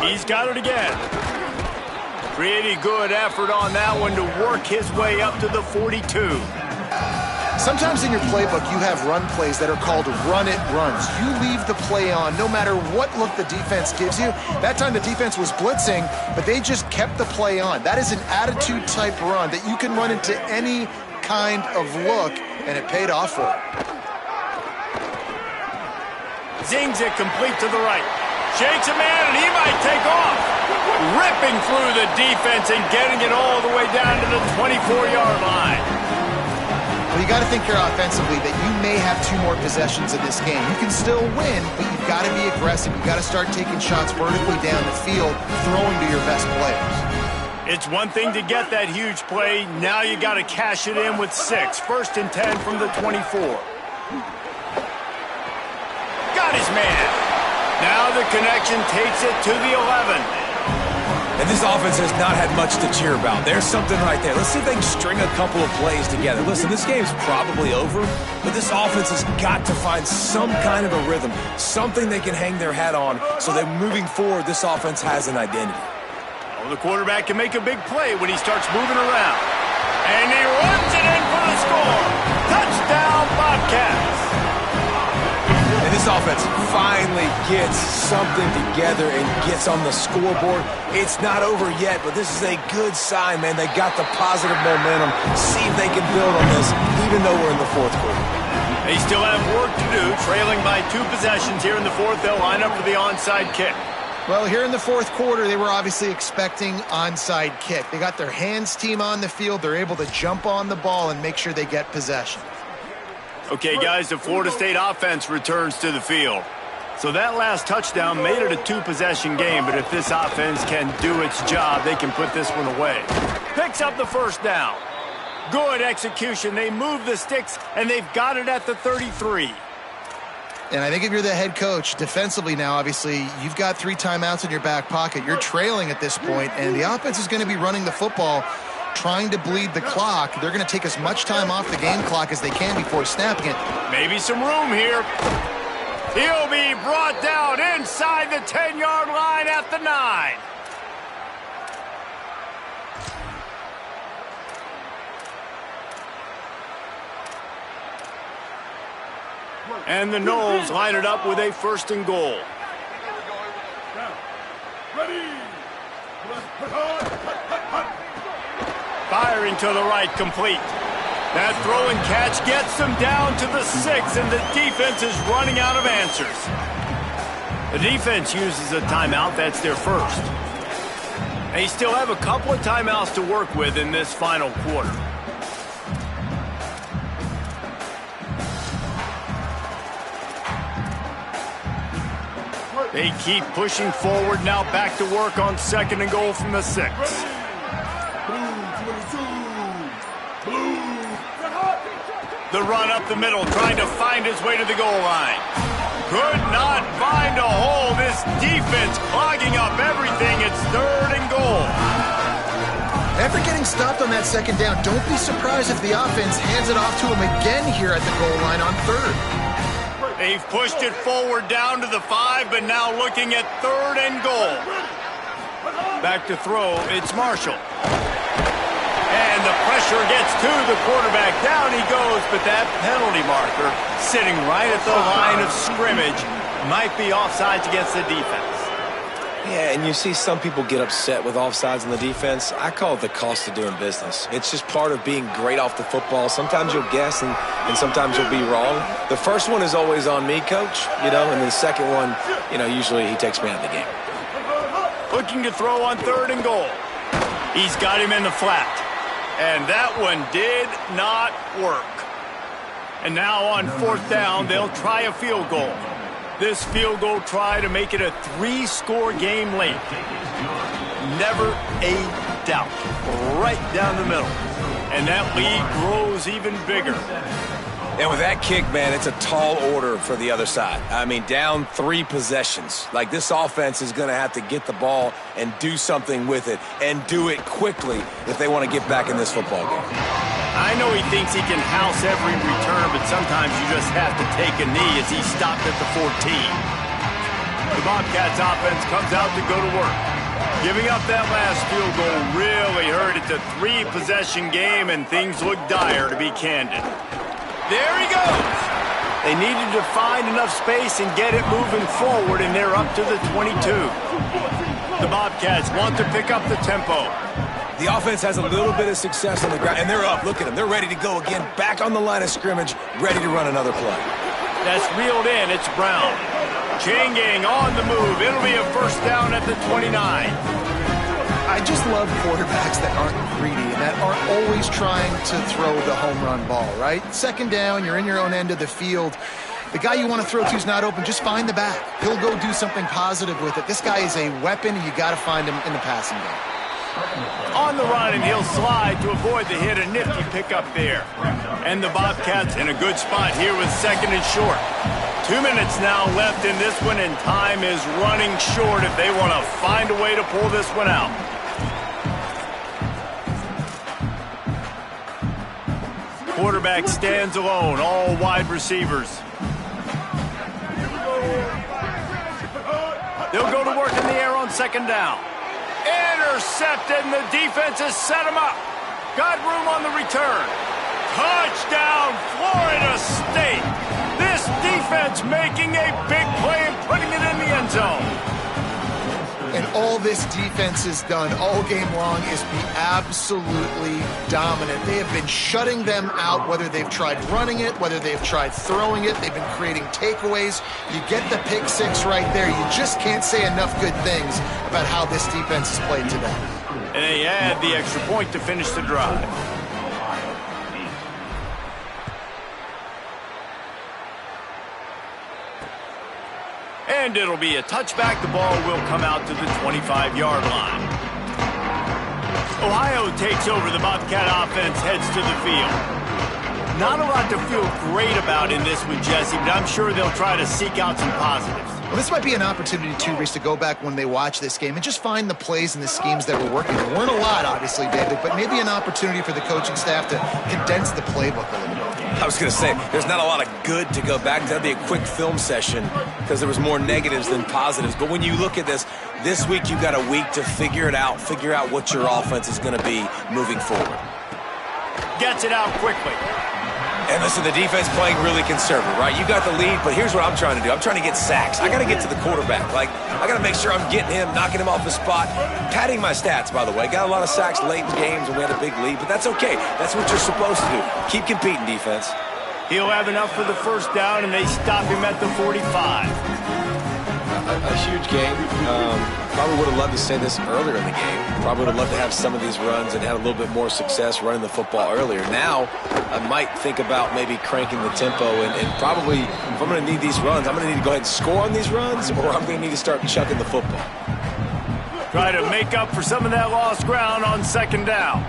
He's got it again. Pretty good effort on that one to work his way up to the 42. Sometimes in your playbook, you have run plays that are called run-it runs. You leave the play on no matter what look the defense gives you. That time the defense was blitzing, but they just kept the play on. That is an attitude-type run that you can run into any kind of look, and it paid off for it. Zings it complete to the right. Shakes a man, and he might take off. Ripping through the defense and getting it all the way down to the 24-yard line. Well, you got to think here offensively that you may have 2 more possessions in this game. You can still win, but you've got to be aggressive. You've got to start taking shots vertically down the field, throwing to your best players. It's one thing to get that huge play. Now you got to cash it in with 6. 1st and 10 from the 24. Got his man. Now the connection takes it to the 11. And this offense has not had much to cheer about. There's something right there. Let's see if they can string a couple of plays together. Listen, this game's probably over, but this offense has got to find some kind of a rhythm, something they can hang their hat on so that moving forward, this offense has an identity. Well, the quarterback can make a big play when he starts moving around. And he runs it in for the score. Touchdown, Bobcats. And this offense finally gets something together and gets on the scoreboard. It's not over yet, but this is a good sign, man. They got the positive momentum. See if they can build on this, even though we're in the 4th quarter. They still have work to do. Trailing by 2 possessions here in the 4th. They'll line up for the onside kick. Well, here in the 4th quarter, they were obviously expecting onside kick. They got their hands team on the field. They're able to jump on the ball and make sure they get possession. Okay, guys, the Florida State offense returns to the field. So that last touchdown made it a 2-possession game, but if this offense can do its job, they can put this one away. Picks up the 1st down. Good execution. They move the sticks, and they've got it at the 33. And I think if you're the head coach, defensively now, obviously, you've got 3 timeouts in your back pocket. You're trailing at this point, and the offense is going to be running the football, trying to bleed the clock. They're going to take as much time off the game clock as they can before snapping it. Maybe some room here. He'll be brought down inside the 10-yard line at the 9. And the Noles line it up with a 1st and goal. Firing to the right, complete. That throw and catch gets them down to the 6, and the defense is running out of answers. The defense uses a timeout. That's their 1st. They still have a couple of timeouts to work with in this final quarter. They keep pushing forward, now back to work on 2nd and goal from the 6. The run up the middle, trying to find his way to the goal line. Could not find a hole. This defense clogging up everything. It's 3rd and goal. After getting stopped on that 2nd down, don't be surprised if the offense hands it off to him again here at the goal line on 3rd. They've pushed it forward down to the 5, but now looking at 3rd and goal. Back to throw, it's Marshall. And the pressure gets to the quarterback. Down he goes, but that penalty marker sitting right at the line of scrimmage might be offsides against the defense. Yeah, and you see some people get upset with offsides on the defense. I call it the cost of doing business. It's just part of being great off the football. Sometimes you'll guess and sometimes you'll be wrong. The first one is always on me, coach, and the second one, usually he takes me out of the game. Looking to throw on 3rd and goal. He's got him in the flat. And that one did not work. And now on 4th down, they'll try a field goal. This field goal try to make it a 3-score game late. Never a doubt. Right down the middle. And that lead grows even bigger. And with that kick, man, it's a tall order for the other side. I mean, down 3 possessions. Like, this offense is going to have to get the ball and do something with it, and do it quickly if they want to get back in this football game. I know he thinks he can house every return, but sometimes you just have to take a knee as he stopped at the 14. The Bobcats offense comes out to go to work. Giving up that last field goal really hurt. It's a 3-possession game, and things look dire, to be candid. There he goes. They needed to find enough space and get it moving forward, and they're up to the 22. The Bobcats want to pick up the tempo. The offense has a little bit of success on the ground, and they're up. Look at them. They're ready to go again, back on the line of scrimmage, ready to run another play. That's reeled in. It's Brown. Chain gang on the move. It'll be a first down at the 29. I just love quarterbacks that aren't greedy and that aren't always trying to throw the home run ball, right? Second down, you're in your own end of the field. The guy you want to throw to is not open. Just find the back. He'll go do something positive with it. This guy is a weapon, and you got to find him in the passing game. On the run, and he'll slide to avoid the hit. A nifty pickup there. And the Bobcats in a good spot here with second and short. 2 minutes now left in this one, and time is running short if they want to find a way to pull this one out. Quarterback stands alone, all wide receivers. They'll go to work in the air on second down. Intercepted, and the defense has set him up. Got room on the return. Touchdown, Florida State. This defense making a big play and putting it in the end zone. And all this defense has done all game long is be absolutely dominant. They have been shutting them out, whether they've tried running it, whether they've tried throwing it. They've been creating takeaways. You get the pick six right there. You just can't say enough good things about how this defense has played today. And they add the extra point to finish the drive. And it'll be a touchback. The ball will come out to the 25-yard line. Ohio takes over. The Bobcat offense heads to the field. Not a lot to feel great about in this one, Jesse, but I'm sure they'll try to seek out some positives. Well, this might be an opportunity, too, Reese, to go back when they watch this game and just find the plays and the schemes that were working. There weren't a lot, obviously, David, but maybe an opportunity for the coaching staff to condense the playbook a little bit. I was going to say, there's not a lot of good to go back. That'd be a quick film session because there was more negatives than positives. But when you look at this week you got a week to figure it out, figure out what your offense is going to be moving forward. Gets it out quickly. And listen, the defense playing really conservative, right? You got the lead, but here's what I'm trying to do. I'm trying to get sacks. I got to get to the quarterback. Like, I got to make sure I'm getting him, knocking him off the spot. Padding my stats, by the way. Got a lot of sacks late in games when we had a big lead, but that's okay. That's what you're supposed to do. Keep competing, defense. He'll have enough for the first down, and they stop him at the 45. A huge game. Probably would have loved to say this earlier in the game. Probably would have loved to have some of these runs and had a little bit more success running the football earlier. Now, I might think about maybe cranking the tempo and probably, if I'm going to need these runs, I'm going to need to go ahead and score on these runs, or I'm going to need to start chucking the football. Try to make up for some of that lost ground on second down.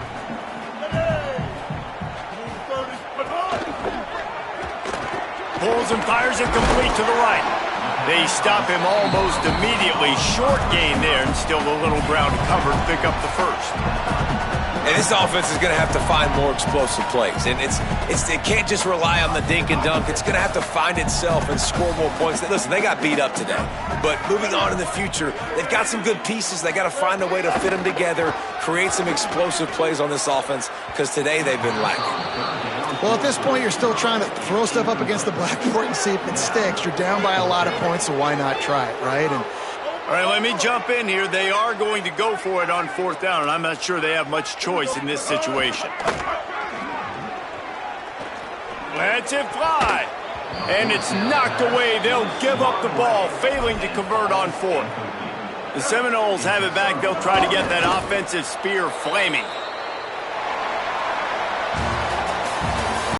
Pulls and fires it complete to the right. They stop him almost immediately. Short gain there, and still a little ground covered. Pick up the first. And this offense is going to have to find more explosive plays. And it can't just rely on the dink and dunk. It's going to have to find itself and score more points. Listen, they got beat up today. But moving on in the future, they've got some good pieces. They got to find a way to fit them together, create some explosive plays on this offense, because today they've been lacking. Well, at this point, you're still trying to throw stuff up against the blackboard and see if it sticks. You're down by a lot of points, so why not try it, right? And all right, let me jump in here. They are going to go for it on fourth down, and I'm not sure they have much choice in this situation. Lets it fly. And it's knocked away. They'll give up the ball, failing to convert on fourth. The Seminoles have it back. They'll try to get that offensive spear flaming.